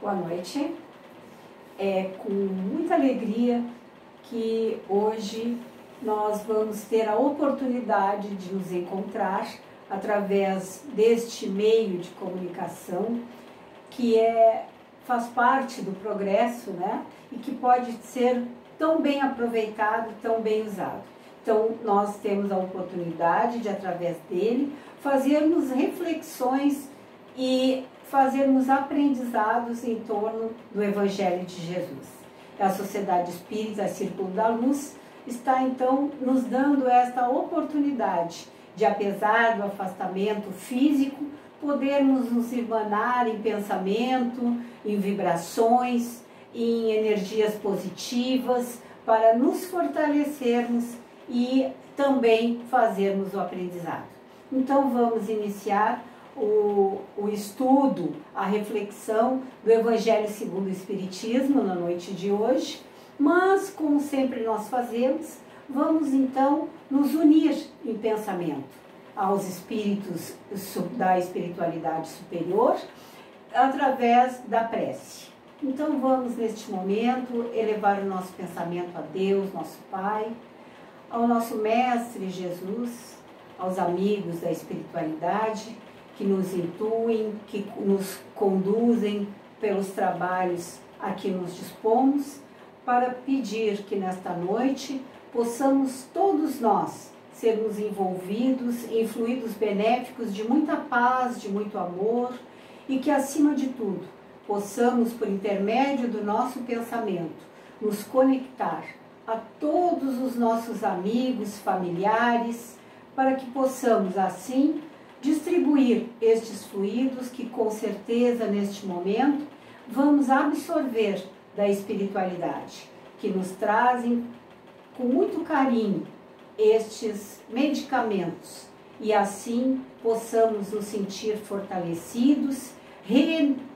Boa noite. É com muita alegria que hoje nós vamos ter a oportunidade de nos encontrar através deste meio de comunicação que faz parte do progresso, né? E que pode ser tão bem aproveitado, tão bem usado. Então, nós temos a oportunidade de, através dele, fazermos reflexões e fazermos aprendizados em torno do Evangelho de Jesus. A Sociedade Espírita Círculo da Luz está, então, nos dando esta oportunidade de, apesar do afastamento físico, podermos nos irmanar em pensamento, em vibrações, em energias positivas, para nos fortalecermos e também fazermos o aprendizado. Então, vamos iniciar o estudo, a reflexão do Evangelho segundo o Espiritismo na noite de hoje, mas, como sempre nós fazemos, vamos então nos unir em pensamento aos espíritos da espiritualidade superior através da prece. Então vamos neste momento elevar o nosso pensamento a Deus, nosso Pai, ao nosso Mestre Jesus, aos amigos da espiritualidade que nos intuem, que nos conduzem pelos trabalhos a que nos dispomos, para pedir que nesta noite possamos todos nós sermos envolvidos em fluidos benéficos de muita paz, de muito amor, e que, acima de tudo, possamos, por intermédio do nosso pensamento, nos conectar a todos os nossos amigos, familiares, para que possamos, assim, distribuir estes fluidos que, com certeza, neste momento, vamos absorver da espiritualidade, que nos trazem com muito carinho estes medicamentos, e assim possamos nos sentir fortalecidos,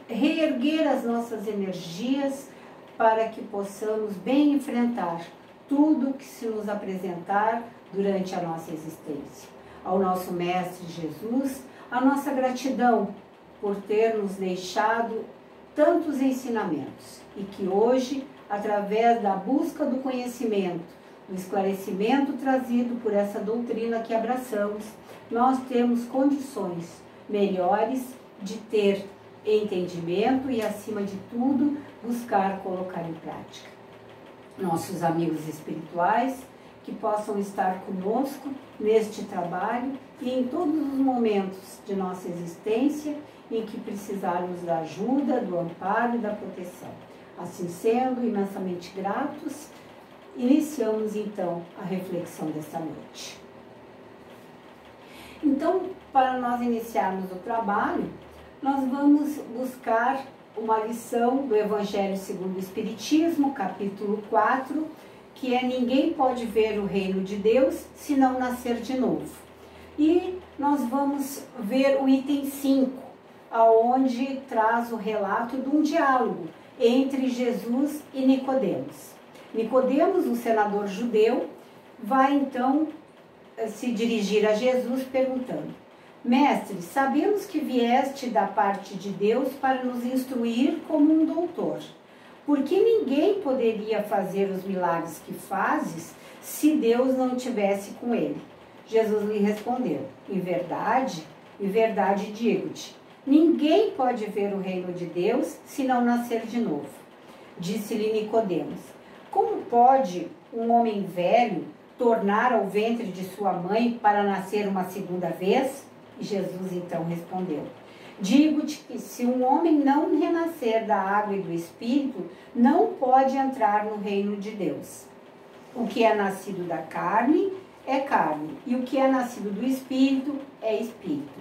reerguer as nossas energias para que possamos bem enfrentar tudo que se nos apresentar durante a nossa existência. Ao nosso Mestre Jesus, a nossa gratidão por ter nos deixado tantos ensinamentos, e que hoje, através da busca do conhecimento, do esclarecimento trazido por essa doutrina que abraçamos, nós temos condições melhores de ter entendimento e, acima de tudo, buscar colocar em prática. Nossos amigos espirituais que possam estar conosco neste trabalho e em todos os momentos de nossa existência em que precisarmos da ajuda, do amparo e da proteção. Assim sendo, imensamente gratos, iniciamos então a reflexão desta noite. Então, para nós iniciarmos o trabalho, nós vamos buscar uma lição do Evangelho segundo o Espiritismo, capítulo 4, que é: ninguém pode ver o reino de Deus se não nascer de novo. E nós vamos ver o item 5, aonde traz o relato de um diálogo entre Jesus e Nicodemos. Nicodemos, um senador judeu, vai então se dirigir a Jesus perguntando: Mestre, sabemos que vieste da parte de Deus para nos instruir como um doutor. Por que ninguém poderia fazer os milagres que fazes se Deus não estivesse com ele? Jesus lhe respondeu: em verdade digo-te, ninguém pode ver o reino de Deus se não nascer de novo. Disse-lhe Nicodemos: como pode um homem velho tornar ao ventre de sua mãe para nascer uma segunda vez? E Jesus então respondeu: digo-te que se um homem não renascer da água e do Espírito, não pode entrar no reino de Deus. O que é nascido da carne é carne, e o que é nascido do Espírito é Espírito.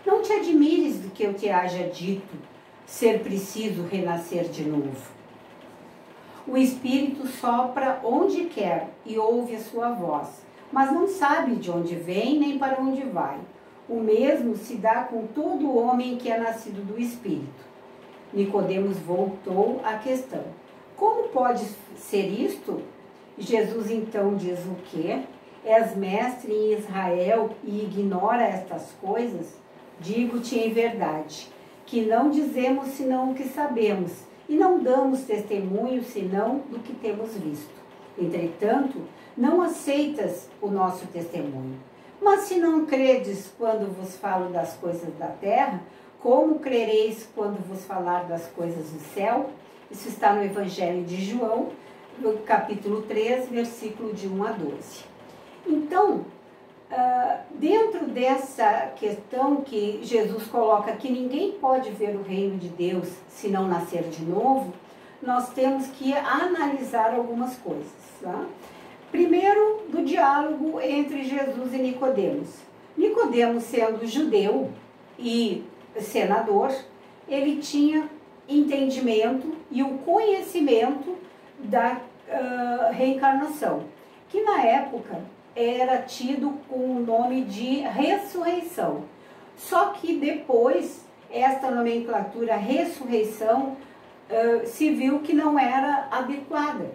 Não te admires do que eu te haja dito, ser preciso renascer de novo. O Espírito sopra onde quer e ouve a sua voz, mas não sabe de onde vem nem para onde vai. O mesmo se dá com todo homem que é nascido do Espírito. Nicodemos voltou à questão: como pode ser isto? Jesus então diz o quê? És mestre em Israel e ignora estas coisas? Digo-te em verdade, que não dizemos senão o que sabemos, e não damos testemunho senão do que temos visto. Entretanto, não aceitas o nosso testemunho. Mas se não credes quando vos falo das coisas da terra, como crereis quando vos falar das coisas do céu? Isso está no Evangelho de João, no capítulo 3, versículo de 1 a 12. Então, dentro dessa questão que Jesus coloca que ninguém pode ver o reino de Deus se não nascer de novo, nós temos que analisar algumas coisas. Tá? Primeiro, do diálogo entre Jesus e Nicodemos. Nicodemos, sendo judeu e senador, ele tinha entendimento e o conhecimento da reencarnação, que na época era tido com o nome de ressurreição. Só que depois, esta nomenclatura ressurreição se viu que não era adequada,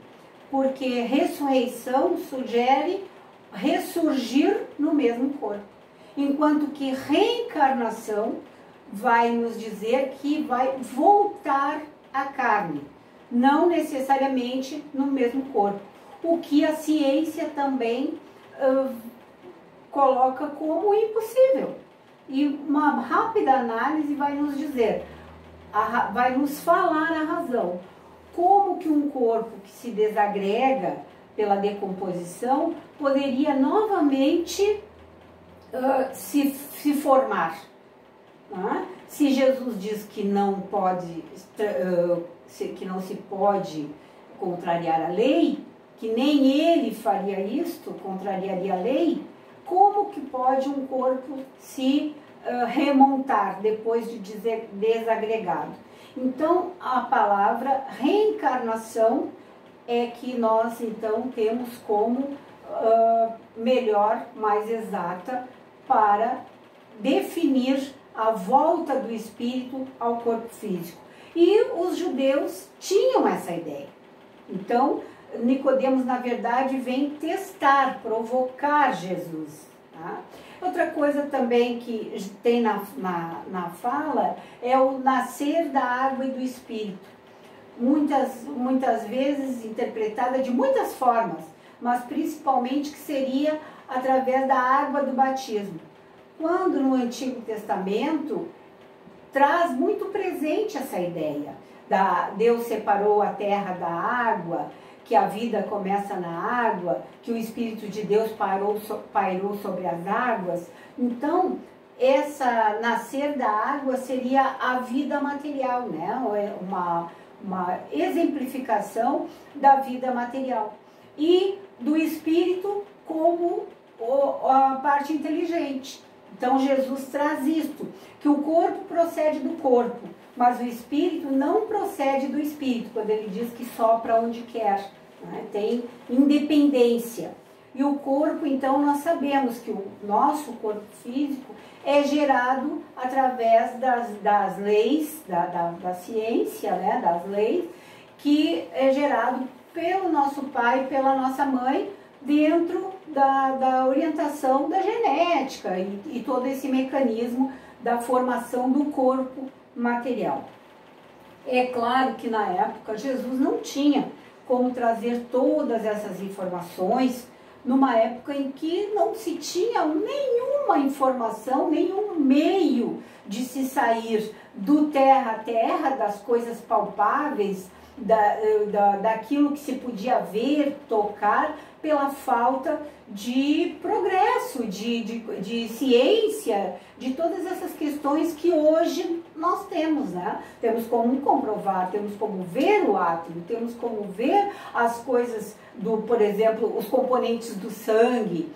porque ressurreição sugere ressurgir no mesmo corpo, enquanto que reencarnação vai nos dizer que vai voltar à carne, não necessariamente no mesmo corpo, o que a ciência também coloca como impossível. E uma rápida análise vai nos dizer, vai nos falar a razão. Como que um corpo que se desagrega pela decomposição poderia novamente se formar? Né? Se Jesus diz que não pode, que não se pode contrariar a lei, que nem ele faria isto, contrariaria a lei, como que pode um corpo se remontar depois de desagregado? Então, a palavra reencarnação é que nós, então, temos como melhor, mais exata, para definir a volta do espírito ao corpo físico. E os judeus tinham essa ideia. Então, Nicodemos, na verdade, vem testar, provocar Jesus. Tá? Outra coisa também que tem na fala é o nascer da água e do Espírito. Muitas vezes interpretada de muitas formas, mas principalmente que seria através da água do batismo. Quando no Antigo Testamento traz muito presente essa ideia. Deus separou a terra da água, que a vida começa na água, que o Espírito de Deus pairou sobre as águas. Então, essa nascer da água seria a vida material, né? Uma exemplificação da vida material. E do Espírito como a parte inteligente. Então, Jesus traz isto, que o corpo procede do corpo, mas o Espírito não procede do Espírito, quando ele diz que sopra onde quer. Né? Tem independência. E o corpo, então, nós sabemos que o nosso corpo físico é gerado através das leis, da ciência, né? Das leis, que é gerado pelo nosso pai, pela nossa mãe, dentro da orientação da genética e todo esse mecanismo da formação do corpo material. É claro que na época Jesus não tinha como trazer todas essas informações numa época em que não se tinha nenhuma informação, nenhum meio de se sair do terra a terra, das coisas palpáveis, daquilo que se podia ver, tocar, pela falta de progresso, de ciência, de todas essas questões que hoje nós temos, né? Temos como comprovar, temos como ver o átomo, temos como ver as coisas por exemplo, os componentes do sangue,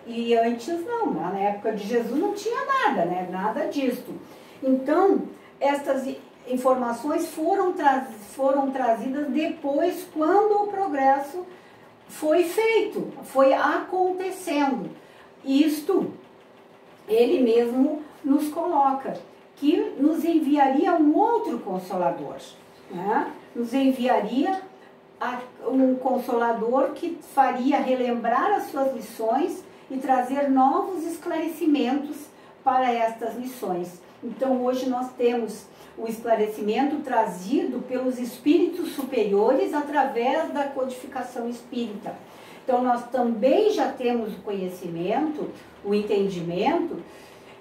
e antes não, né? Na época de Jesus não tinha nada, né? Nada disso. Então, estas informações foram trazidas depois, quando o progresso foi feito, foi acontecendo. Isto, ele mesmo nos coloca, que nos enviaria um outro Consolador, né? Nos enviaria um Consolador que faria relembrar as suas lições e trazer novos esclarecimentos para estas lições. Então hoje nós temos o esclarecimento trazido pelos espíritos superiores através da codificação espírita. Então nós também já temos o conhecimento, o entendimento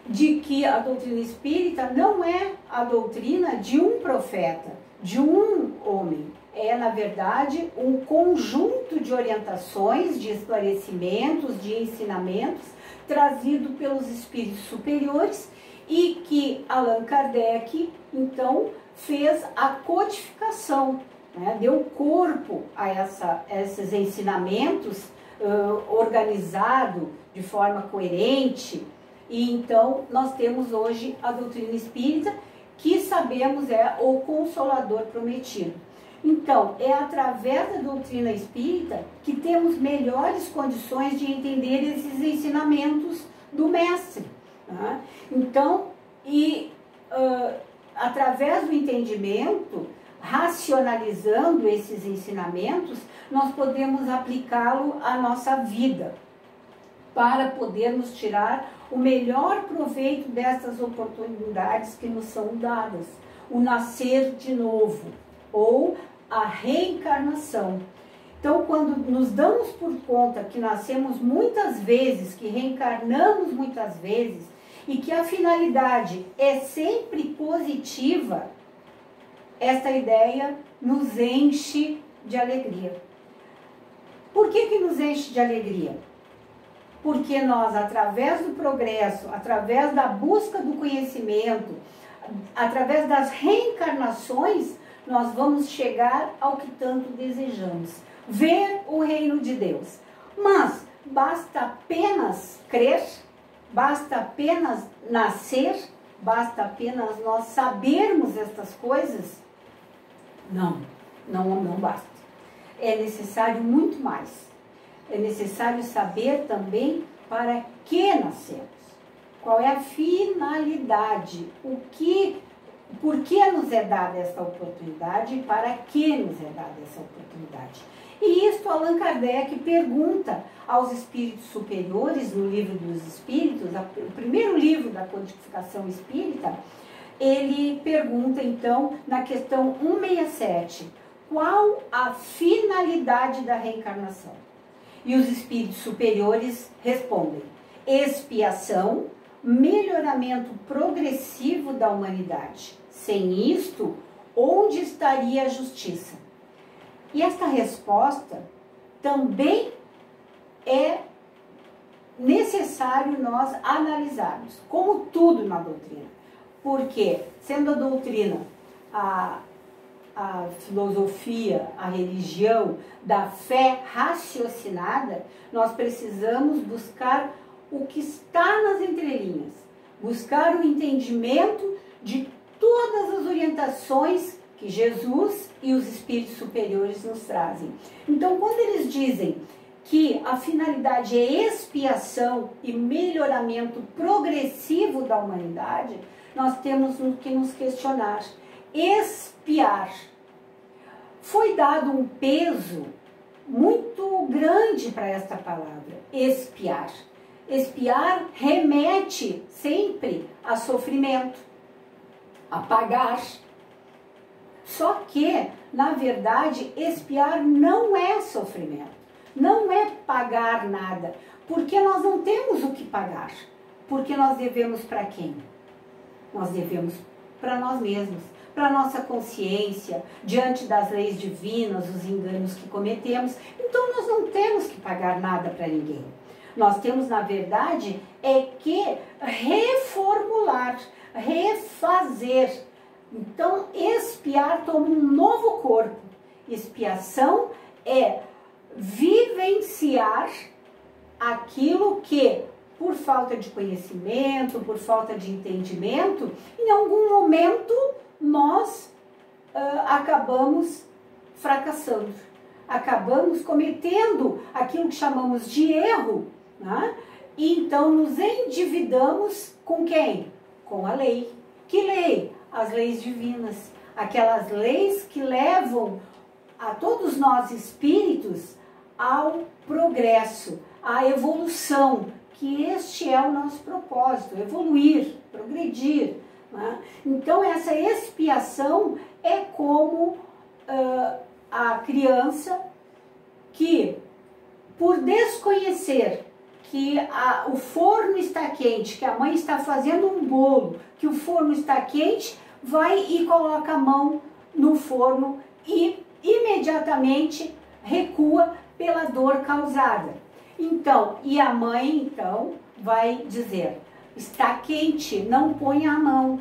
de que a doutrina espírita não é a doutrina de um profeta, de um homem. É, na verdade, um conjunto de orientações, de esclarecimentos, de ensinamentos trazido pelos espíritos superiores e que Allan Kardec, então, fez a codificação, né? Deu corpo a esses ensinamentos organizado de forma coerente. E então nós temos hoje a doutrina espírita, que sabemos é o Consolador prometido. Então, é através da doutrina espírita que temos melhores condições de entender esses ensinamentos do Mestre. Né? Então, através do entendimento, racionalizando esses ensinamentos, nós podemos aplicá-lo à nossa vida, para podermos tirar o melhor proveito dessas oportunidades que nos são dadas. O nascer de novo, ou a reencarnação. Então, quando nos damos por conta que nascemos muitas vezes, que reencarnamos muitas vezes, e que a finalidade é sempre positiva, esta ideia nos enche de alegria. Por que nos enche de alegria? Porque nós, através do progresso, através da busca do conhecimento, através das reencarnações, nós vamos chegar ao que tanto desejamos, ver o reino de Deus. Mas basta apenas crer, basta apenas nascer, basta apenas nós sabermos estas coisas? Não basta. É necessário muito mais. É necessário saber também para que nascemos. Qual é a finalidade? Por que nos é dada essa oportunidade e para que nos é dada essa oportunidade? E isto Allan Kardec pergunta aos espíritos superiores no Livro dos Espíritos, o primeiro livro da codificação espírita. Ele pergunta então na questão 167, qual a finalidade da reencarnação? E os espíritos superiores respondem: expiação, melhoramento progressivo da humanidade. Sem isto, onde estaria a justiça? E esta resposta também é necessário nós analisarmos, como tudo na doutrina. Porque, sendo a doutrina a filosofia, a religião da fé raciocinada, nós precisamos buscar o que está nas entrelinhas, buscar o entendimento de todas as orientações que Jesus e os espíritos superiores nos trazem. Então, quando eles dizem que a finalidade é expiação e melhoramento progressivo da humanidade, nós temos que nos questionar. Expiar. Foi dado um peso muito grande para esta palavra, expiar. Expiar remete sempre a sofrimento, a pagar. Só que, na verdade, expiar não é sofrimento, não é pagar nada, porque nós não temos o que pagar. Porque nós devemos para quem? Nós devemos para nós mesmos, para a nossa consciência, diante das leis divinas, os enganos que cometemos. Então nós não temos que pagar nada para ninguém. Nós temos, na verdade, que reformular, refazer. Então, expiar toma um novo corpo. Expiação é vivenciar aquilo que, por falta de conhecimento, por falta de entendimento, em algum momento nós acabamos fracassando, acabamos cometendo aquilo que chamamos de erro, né? E então nos endividamos com quem? Com a lei. Que lei? As leis divinas, aquelas leis que levam a todos nós espíritos ao progresso, à evolução, que este é o nosso propósito, evoluir, progredir, né? Então essa expiação é como a criança que, por desconhecer que o forno está quente, que a mãe está fazendo um bolo, que o forno está quente, vai e coloca a mão no forno e imediatamente recua pela dor causada. Então, e a mãe então vai dizer: está quente, não ponha a mão.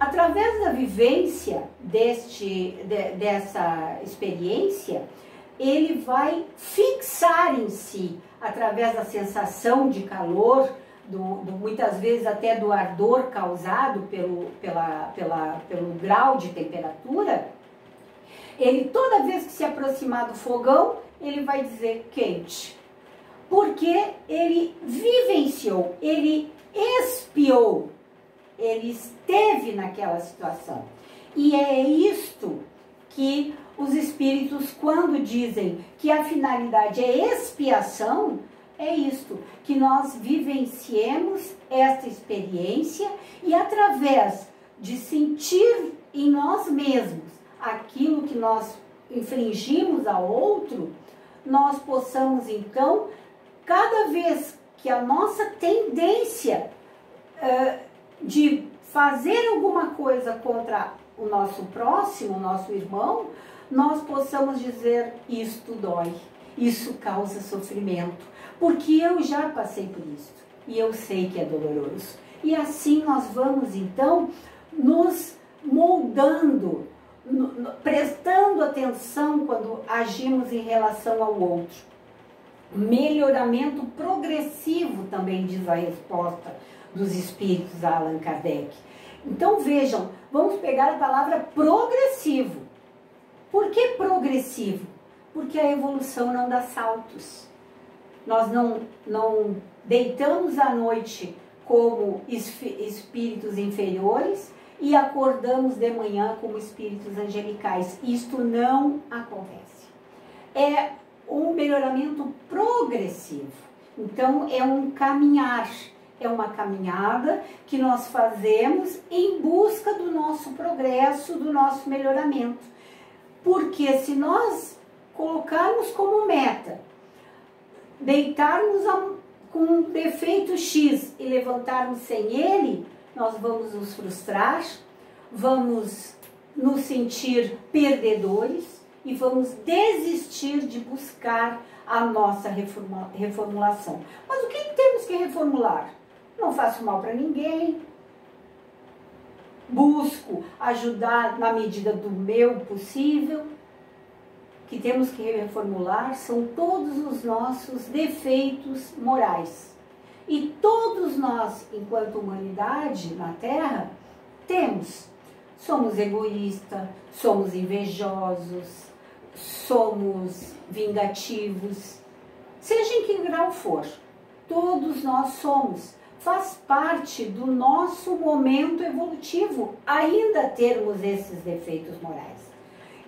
Através da vivência dessa experiência, ele vai fixar em si, através da sensação de calor, muitas vezes até do ardor causado pelo grau de temperatura, ele, toda vez que se aproximar do fogão, ele vai dizer quente. Porque ele vivenciou, ele expiou, ele esteve naquela situação. E é isto que os espíritos, quando dizem que a finalidade é expiação, é isto, que nós vivenciemos esta experiência e através de sentir em nós mesmos aquilo que nós infringimos ao outro, nós possamos então, cada vez que a nossa tendência de fazer alguma coisa contra o nosso próximo, o nosso irmão, nós possamos dizer: isto dói, isso causa sofrimento, porque eu já passei por isso e eu sei que é doloroso. E assim nós vamos então nos moldando, prestando atenção quando agimos em relação ao outro. Melhoramento progressivo também diz a resposta dos espíritos a Allan Kardec. Então vejam, vamos pegar a palavra progressivo. Por que progressivo? Porque a evolução não dá saltos. Nós não deitamos à noite como espíritos inferiores e acordamos de manhã como espíritos angelicais. Isto não acontece. É um melhoramento progressivo. Então é um caminhar, é uma caminhada que nós fazemos em busca do nosso progresso, do nosso melhoramento. Porque se nós colocarmos como meta, deitarmos com um defeito X e levantarmos sem ele, nós vamos nos frustrar, vamos nos sentir perdedores e vamos desistir de buscar a nossa reformulação. Mas o que temos que reformular? Não faço mal para ninguém, busco ajudar na medida do meu possível. O que temos que reformular são todos os nossos defeitos morais. E todos nós, enquanto humanidade na Terra, temos. Somos egoístas, somos invejosos, somos vingativos, seja em que grau for, todos nós somos. Faz parte do nosso momento evolutivo ainda termos esses defeitos morais.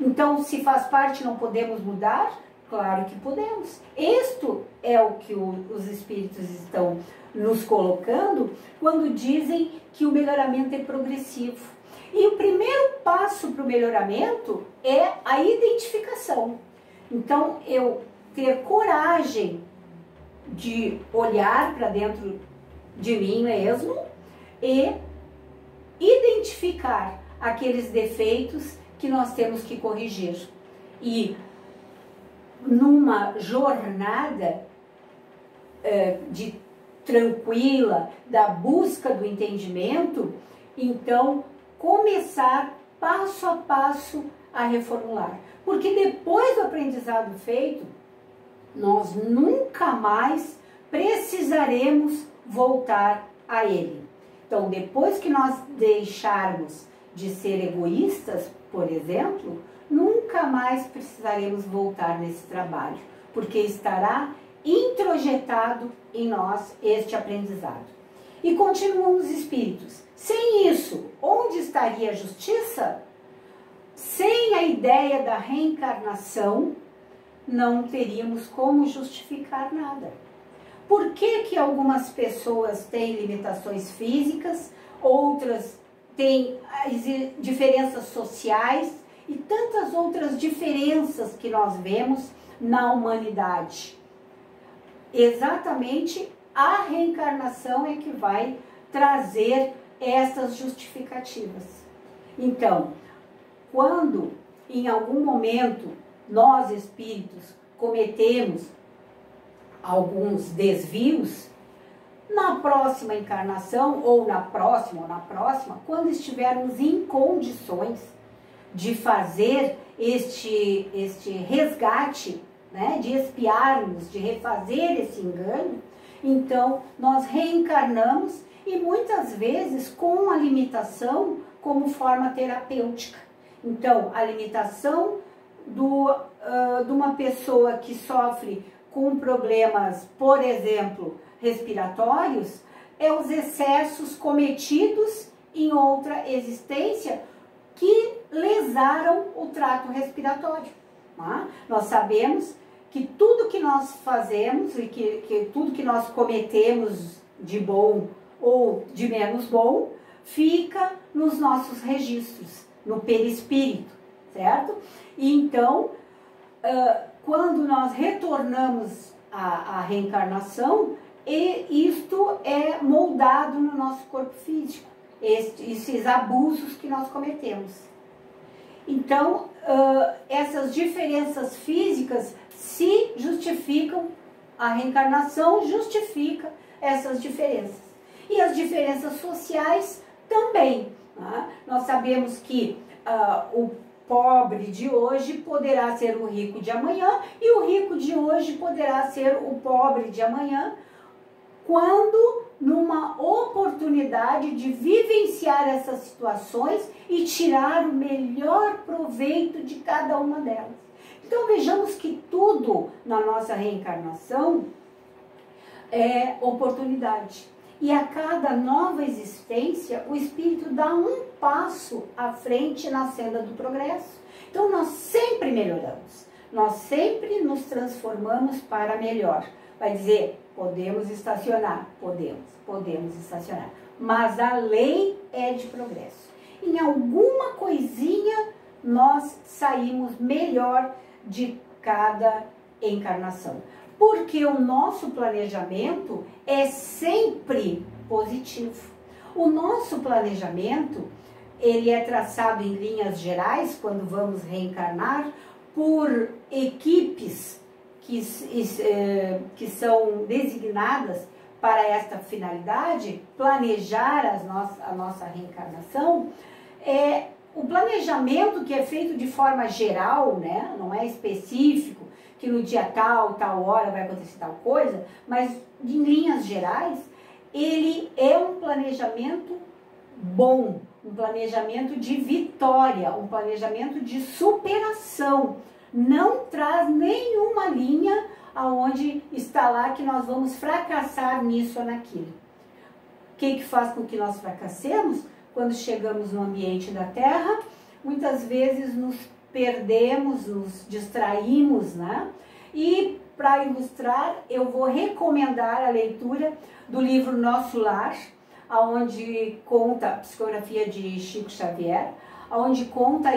Então, se faz parte, não podemos mudar? Claro que podemos. Isto é o que os espíritos estão nos colocando quando dizem que o melhoramento é progressivo. E o primeiro passo para o melhoramento é a identificação. Então, eu ter coragem de olhar para dentro de mim mesmo e identificar aqueles defeitos que nós temos que corrigir. E numa jornada tranquila, da busca do entendimento, então começar passo a passo a reformular. Porque depois do aprendizado feito, nós nunca mais precisaremos voltar a ele. Então, depois que nós deixarmos de ser egoístas, por exemplo, nunca mais precisaremos voltar nesse trabalho, porque estará introjetado em nós este aprendizado. E continuam os espíritos. Sem isso, onde estaria a justiça? Sem a ideia da reencarnação, não teríamos como justificar nada. Por que que algumas pessoas têm limitações físicas, outras têm diferenças sociais e tantas outras diferenças que nós vemos na humanidade. Exatamente a reencarnação é que vai trazer essas justificativas. Então, quando em algum momento nós espíritos cometemos alguns desvios, na próxima encarnação, ou na próxima, quando estivermos em condições de fazer este resgate, né, de expiarmos, de refazer esse engano, então nós reencarnamos e muitas vezes com a limitação como forma terapêutica. Então, a limitação de uma pessoa que sofre com problemas, por exemplo, respiratórios, é os excessos cometidos em outra existência que lesaram o trato respiratório. Tá? Nós sabemos que tudo que nós fazemos e que tudo que nós cometemos de bom ou de menos bom, fica nos nossos registros, no perispírito, certo? E então, quando nós retornamos à reencarnação, isto é moldado no nosso corpo físico, esses abusos que nós cometemos. Então, essas diferenças físicas se justificam, a reencarnação justifica essas diferenças. E as diferenças sociais também. Né? Nós sabemos que o pobre de hoje poderá ser o rico de amanhã e o rico de hoje poderá ser o pobre de amanhã, quando numa oportunidade de vivenciar essas situações e tirar o melhor proveito de cada uma delas. Então vejamos que tudo na nossa reencarnação é oportunidade. E a cada nova existência, o espírito dá um passo à frente na senda do progresso. Então nós sempre melhoramos, nós sempre nos transformamos para melhor. Vai dizer, podemos estacionar, podemos estacionar, mas a lei é de progresso. Em alguma coisinha nós saímos melhor de cada encarnação. Porque o nosso planejamento é sempre positivo. O nosso planejamento, ele é traçado em linhas gerais, quando vamos reencarnar, por equipes que são designadas para esta finalidade, planejar a nossa reencarnação. O planejamento que é feito de forma geral, né, não é específico, que no dia tal hora vai acontecer tal coisa, mas em linhas gerais, ele é um planejamento bom, um planejamento de vitória, um planejamento de superação. Não traz nenhuma linha aonde está lá que nós vamos fracassar nisso ou naquilo. O que faz com que nós fracassemos? Quando chegamos no ambiente da Terra, muitas vezes nos perdemos, nos distraímos, né? E para ilustrar, eu vou recomendar a leitura do livro Nosso Lar, onde conta a psicografia de Chico Xavier, onde conta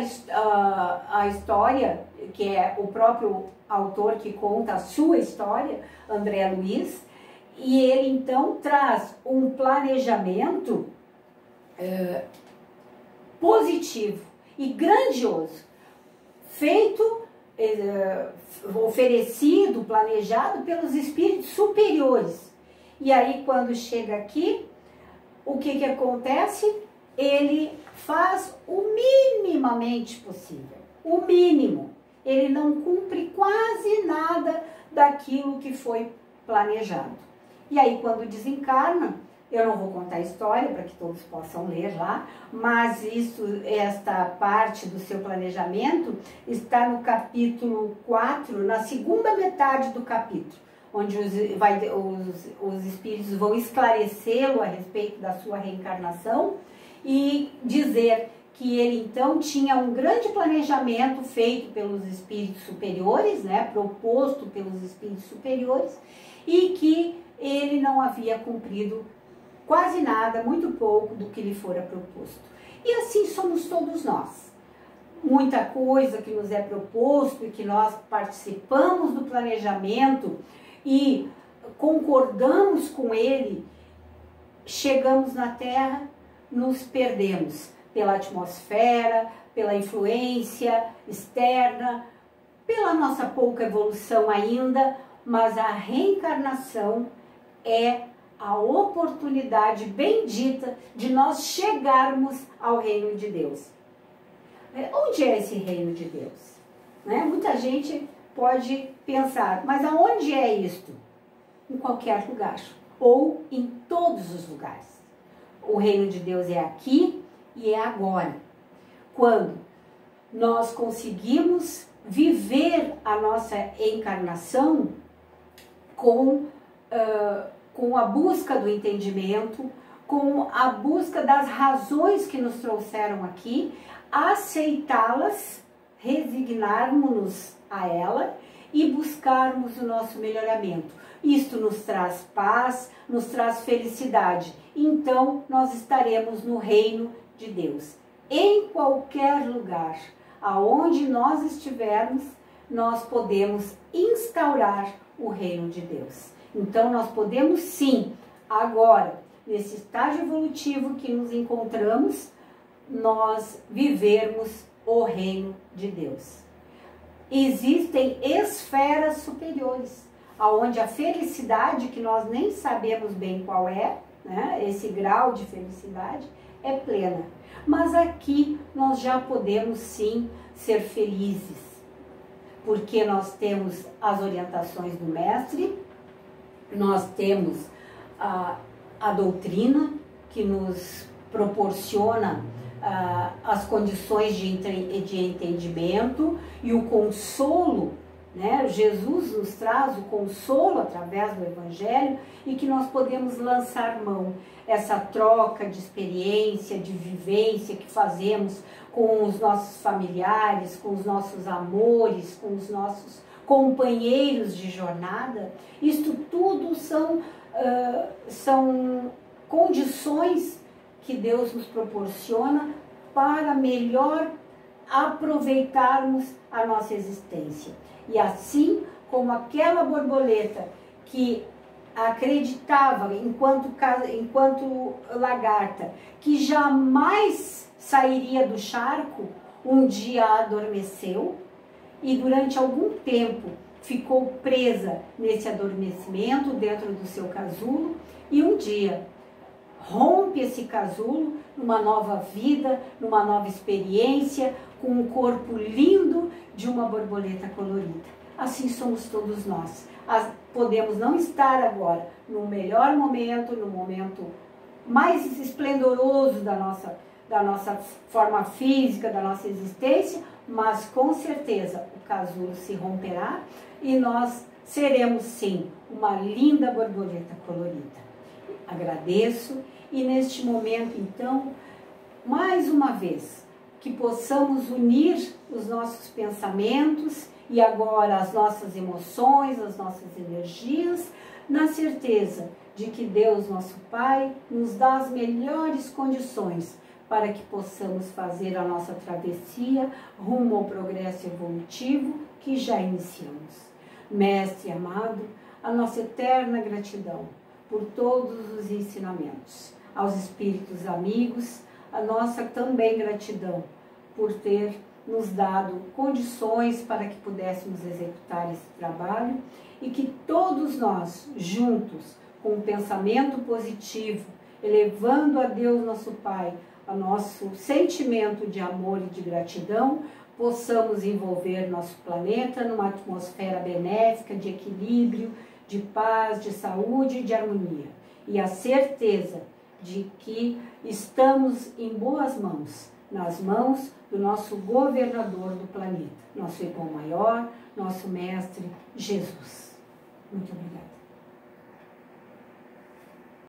a história, que é o próprio autor que conta a sua história, André Luiz, e ele então traz um planejamento positivo e grandioso, feito, oferecido, planejado pelos espíritos superiores. E aí quando chega aqui, o que acontece? Ele faz o minimamente possível, o mínimo. Ele não cumpre quase nada daquilo que foi planejado. E aí quando desencarna, eu não vou contar a história para que todos possam ler lá, mas esta parte do seu planejamento está no capítulo 4, na segunda metade do capítulo, onde os espíritos vão esclarecê-lo a respeito da sua reencarnação e dizer que ele então tinha um grande planejamento feito pelos espíritos superiores, né, proposto pelos espíritos superiores, e que ele não havia cumprido quase nada, muito pouco do que lhe fora proposto. E assim somos todos nós. Muita coisa que nos é proposto e que nós participamos do planejamento e concordamos com ele, chegamos na Terra, nos perdemos pela atmosfera, pela influência externa, pela nossa pouca evolução ainda, mas a reencarnação é a oportunidade bendita de nós chegarmos ao reino de Deus. Onde é esse reino de Deus? Muita gente pode pensar, mas aonde é isto? Em qualquer lugar, ou em todos os lugares. O reino de Deus é aqui e é agora. Quando nós conseguimos viver a nossa encarnação com a busca do entendimento, com a busca das razões que nos trouxeram aqui, aceitá-las, resignarmos-nos a ela e buscarmos o nosso melhoramento. Isto nos traz paz, nos traz felicidade. Então, nós estaremos no reino de Deus. Em qualquer lugar, aonde nós estivermos, nós podemos instaurar o reino de Deus. Então, nós podemos sim, agora, nesse estágio evolutivo que nos encontramos, nós vivermos o reino de Deus. Existem esferas superiores, onde a felicidade, que nós nem sabemos bem qual é, esse grau de felicidade, é plena. Mas aqui nós já podemos sim ser felizes, porque nós temos as orientações do Mestre, nós temos a doutrina que nos proporciona as condições de entendimento e o consolo, Jesus nos traz o consolo através do Evangelho e que nós podemos lançar mão. Essa troca de experiência, de vivência que fazemos com os nossos familiares, com os nossos amores, com os nossos companheiros de jornada, isto tudo são condições que Deus nos proporciona para melhor aproveitarmos a nossa existência. E assim como aquela borboleta que acreditava, enquanto lagarta, que jamais sairia do charco, um dia adormeceu e durante algum tempo ficou presa nesse adormecimento dentro do seu casulo e um dia rompe esse casulo numa nova vida, numa nova experiência, com um corpo lindo de uma borboleta colorida. Assim somos todos nós. Podemos não estar agora no melhor momento, no momento mais esplendoroso da nossa forma física, da nossa existência, mas com certeza o casulo se romperá e nós seremos sim uma linda borboleta colorida. Agradeço e neste momento então, mais uma vez, que possamos unir os nossos pensamentos e agora as nossas emoções, as nossas energias, na certeza de que Deus, nosso Pai, nos dá as melhores condições para que possamos fazer a nossa travessia rumo ao progresso evolutivo que já iniciamos. Mestre amado, a nossa eterna gratidão por todos os ensinamentos. Aos espíritos amigos, a nossa também gratidão por ter nos dado condições para que pudéssemos executar esse trabalho e que todos nós, juntos, com um pensamento positivo, elevando a Deus nosso Pai, o nosso sentimento de amor e de gratidão, possamos envolver nosso planeta numa atmosfera benéfica, de equilíbrio, de paz, de saúde e de harmonia. E a certeza de que estamos em boas mãos, nas mãos do nosso governador do planeta, nosso irmão maior, nosso mestre Jesus. Muito obrigada.